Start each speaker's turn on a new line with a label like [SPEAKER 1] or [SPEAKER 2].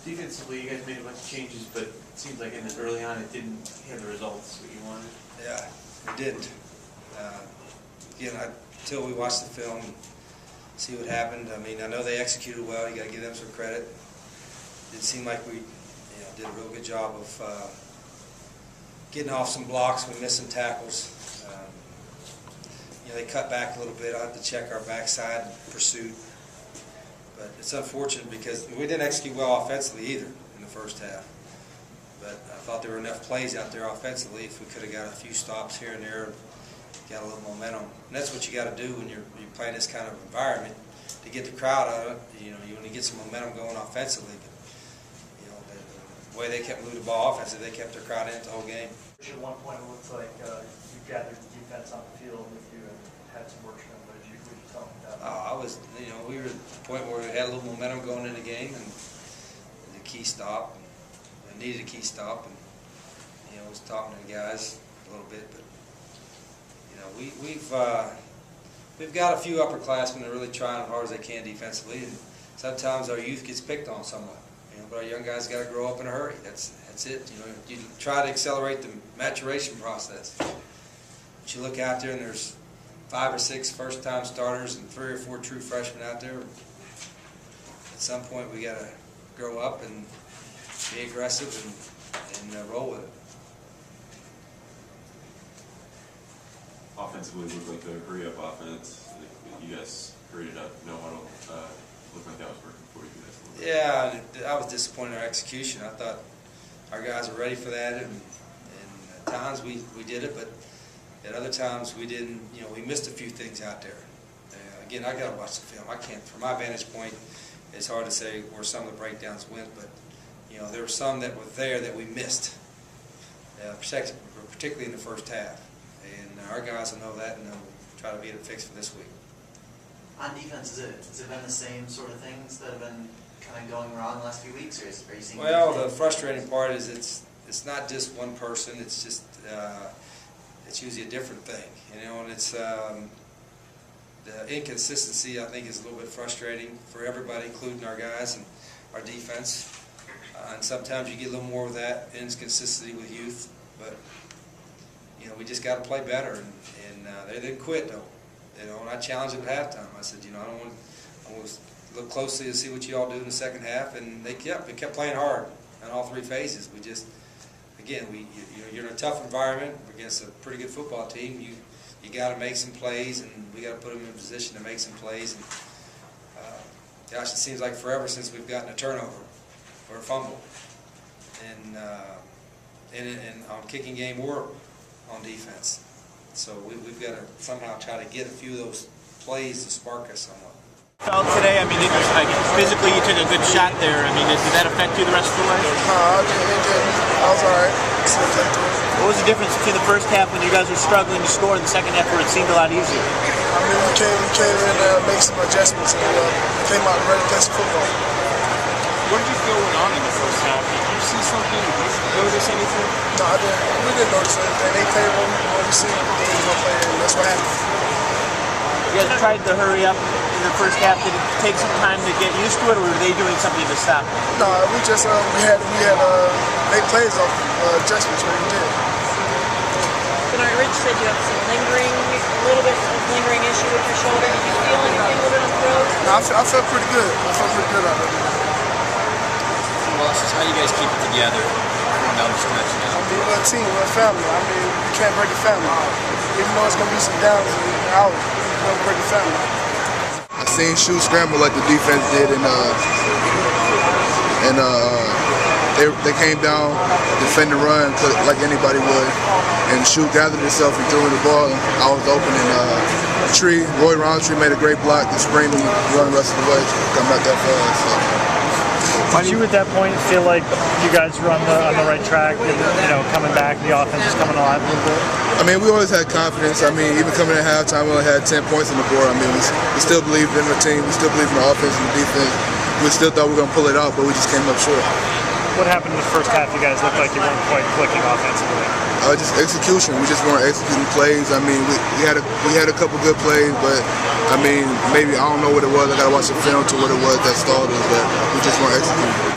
[SPEAKER 1] Defensively, you guys made a bunch of changes, but it seems like early on it didn't have the results that you wanted.
[SPEAKER 2] Yeah, it didn't. Again, until we watch the film and see what happened, I mean, I know they executed well. You got to give them some credit. It seemed like we did a real good job of getting off some blocks. We missed some tackles. They cut back a little bit. I have to check our backside pursuit. But it's unfortunate because we didn't execute well offensively either in the first half. But I thought there were enough plays out there offensively if we could have got a few stops here and there, got a little momentum. And that's what you got to do when you're playing this kind of environment to get the crowd out of it. You want to get some momentum going offensively. But, the way they kept moving the ball offensively, they kept their crowd in the whole game.
[SPEAKER 3] At one point, it looks like you gathered the defense on the field with you and had some work done. What did you tell them about that?
[SPEAKER 2] We were at the point where we had a little momentum going in the game, and the key stop, and needed a key stop, and was talking to the guys a little bit, but we've got a few upperclassmen that are really trying as hard as they can defensively, and sometimes our youth gets picked on somewhat. But our young guys got to grow up in a hurry. That's it. You try to accelerate the maturation process. But you look out there and there's 5 or 6 first-time starters and 3 or 4 true freshmen out there. At some point, we got to grow up and be aggressive and roll with it.
[SPEAKER 4] Offensively, looked like a hurry-up offense. You guys hurried it up. No huddle. Looked like that was working for you guys a little bit.
[SPEAKER 2] Yeah, I was disappointed in our execution. I thought our guys were ready for that, and at times we did it, but at other times we didn't. We missed a few things out there. Again, I got to watch the film. I can't, from my vantage point, it's hard to say where some of the breakdowns went, but there were some that were there that we missed, particularly in the first half. And our guys will know that, and they'll try to get it fixed for this week.
[SPEAKER 5] On defense, has it been the same sort of things that have been kind of going wrong the last few weeks, or are you seeing?
[SPEAKER 2] Well, the frustrating part is it's not just one person. It's just it's usually a different thing, and it's the inconsistency. I think is a little bit frustrating for everybody, including our guys and our defense. And sometimes you get a little more of that inconsistency with youth, but we just got to play better, and they didn't quit though. And I challenged them at halftime. I said, I want to look closely to see what you all do in the second half, and they kept playing hard in all 3 phases. We just, again, you're in a tough environment against a pretty good football team. You got to make some plays, and we got to put them in position to make some plays. And gosh, it seems like forever since we've gotten a turnover or a fumble, and on kicking game or on defense. So we've got to somehow try to get a few of those plays to spark us somewhat.
[SPEAKER 6] Felt today, I mean, physically you took a good shot there. I mean, did that affect you the rest of the way?
[SPEAKER 7] No, it didn't. I was all right.
[SPEAKER 6] What was the difference between the first half when you guys were struggling to score and the second half where it seemed a lot easier?
[SPEAKER 7] I mean, we came in and made some adjustments and came out ready to play some football.
[SPEAKER 6] What did you feel went on in the first half? Did you see something? Did you notice anything?
[SPEAKER 7] No, I didn't. We didn't notice anything. They played what we see. They was going to play, and that's what happened.
[SPEAKER 6] You guys tried to hurry up in the first half. Did it take some time to get used to it, or were they doing something to stop it?
[SPEAKER 7] No, we just we had made plays off adjustments when we did.
[SPEAKER 8] Denard, Rich said you have a little bit of lingering issue with your shoulder. Did you feel anything with it on the throw?
[SPEAKER 7] No, I felt pretty good. I felt pretty good out of it.
[SPEAKER 6] How do you guys keep it together down the stretch now?
[SPEAKER 7] We're a team, we're a family. I mean, you can't break a family. Even though it's going to be some downs and outs, you don't break a family.
[SPEAKER 9] I seen Shoe scramble like the defense did, and they came down, defend the run like anybody would, and Shoe gathered himself and threw the ball. I was open, and Roy Roundtree made a great block to spring me, run the rest of the way, come back that fast. So.
[SPEAKER 3] Did you at that point feel like you guys were on the right track, and, coming back, the offense is coming alive a little bit?
[SPEAKER 9] I mean, we always had confidence. I mean, even coming at halftime, we only had 10 points on the board. I mean, we still believed in the team. We still believed in the offense and the defense. We still thought we were going to pull it out, but we just came up short.
[SPEAKER 3] What happened in the first half? You guys looked like you weren't quite clicking offensively.
[SPEAKER 9] Just execution. We just weren't executing plays. I mean, we had a couple good plays, but I mean, maybe I don't know what it was. I got to watch the film to what it was that stalled us, but we just weren't executing.